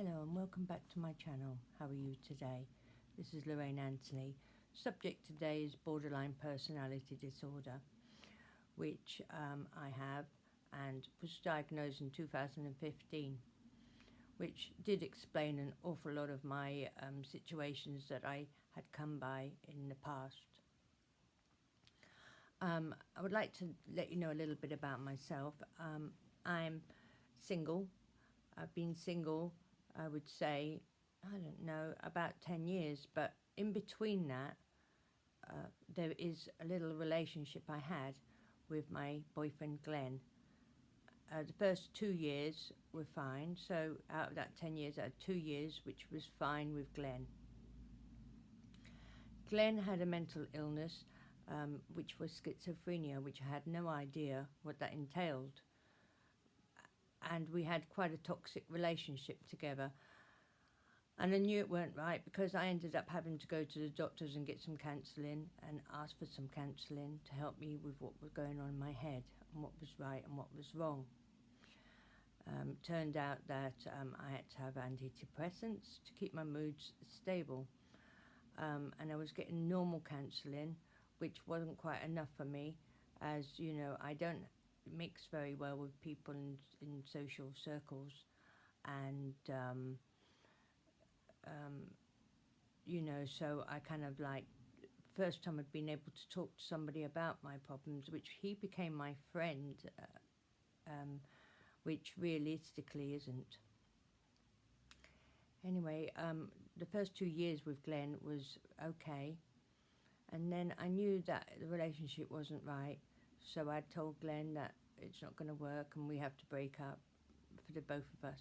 Hello and welcome back to my channel. How are you today? This is Lorraine Anthony. Subject today is borderline personality disorder, which I have and was diagnosed in 2015, which did explain an awful lot of my situations that I had come by in the past. I would like to let you know a little bit about myself. I'm single. I've been single, I would say, I don't know, about 10 years, but in between that, there is a little relationship I had with my boyfriend Glenn. The first 2 years were fine, so out of that 10 years, I had 2 years which was fine with Glenn. Glenn had a mental illness, which was schizophrenia, which I had no idea what that entailed. And we had quite a toxic relationship together. And I knew it weren't right because I ended up having to go to the doctors and get some counselling and ask for some counselling to help me with what was going on in my head and what was right and what was wrong. Turned out that I had to have antidepressants to keep my moods stable. And I was getting normal counselling, which wasn't quite enough for me, as you know, I don't mix very well with people in social circles, and you know, so I kind of like, first time I'd been able to talk to somebody about my problems, which he became my friend, which realistically isn't. Anyway, the first 2 years with Glenn was okay, and then I knew that the relationship wasn't right, so I told Glenn that it's not going to work and we have to break up for the both of us,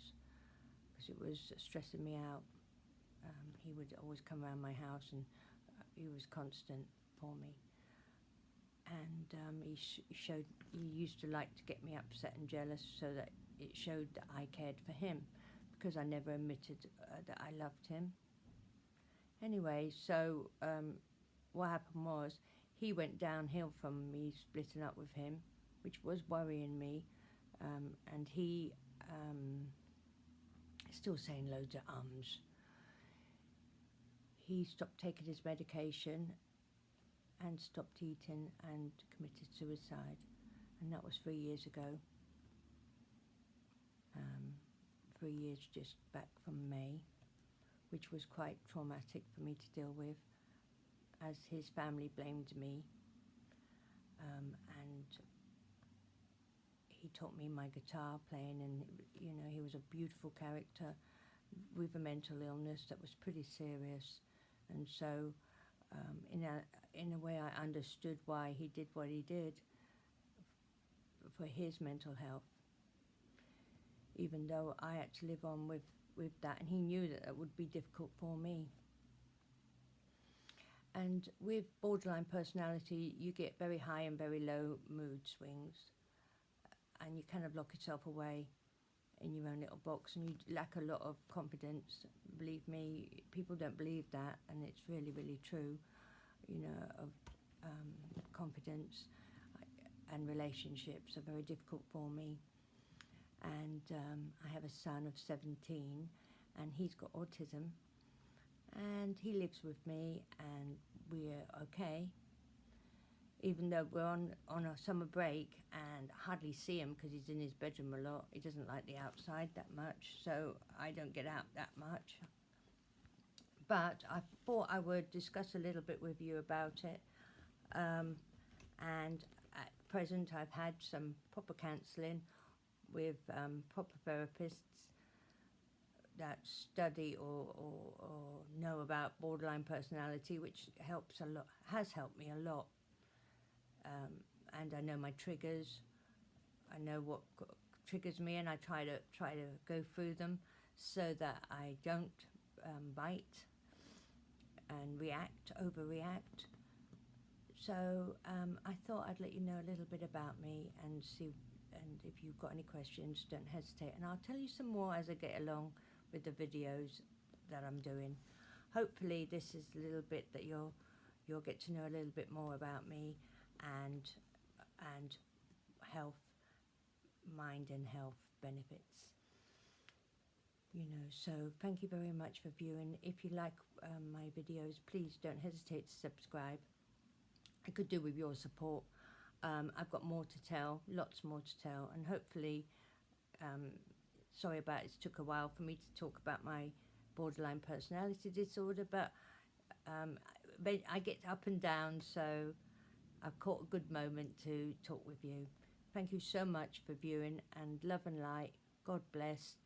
because it was stressing me out. He would always come around my house and he was constant for me. And he used to like to get me upset and jealous so that it showed that I cared for him, because I never admitted that I loved him. Anyway, so what happened was he went downhill from me splitting up with him, which was worrying me, and he still saying loads of ums. He stopped taking his medication and stopped eating and committed suicide, and that was 3 years ago. 3 years just back from May, which was quite traumatic for me to deal with, as his family blamed me, and he taught me my guitar playing, and you know, he was a beautiful character with a mental illness that was pretty serious, and so in a way I understood why he did what he did for his mental health, even though I had to live on with that, and he knew that it would be difficult for me. And with borderline personality, you get very high and very low mood swings, and you kind of lock yourself away in your own little box, and you lack a lot of confidence. Believe me, people don't believe that, and it's really, really true, you know, of confidence and relationships are very difficult for me. And I have a son of 17, and he's got autism, and he lives with me, and we're okay, even though we're on a summer break, and I hardly see him because he's in his bedroom a lot. He doesn't like the outside that much, so I don't get out that much. But I thought I would discuss a little bit with you about it, and at present I've had some proper counselling with proper therapists that study or know about borderline personality, which helps a lot, has helped me a lot. And I know my triggers. I know what triggers me, and I try to go through them so that I don't bite and overreact. So I thought I'd let you know a little bit about me and see. And if you've got any questions, don't hesitate. And I'll tell you some more as I get along with the videos that I'm doing. Hopefully this is a little bit that you'll get to know a little bit more about me and health, mind and health benefits. So thank you very much for viewing. If you like my videos, please don't hesitate to subscribe. I could do with your support. I've got more to tell, lots more to tell, and hopefully, sorry about it took a while for me to talk about my borderline personality disorder, but I get up and down, so I've caught a good moment to talk with you. Thank you so much for viewing, and love and light. God bless.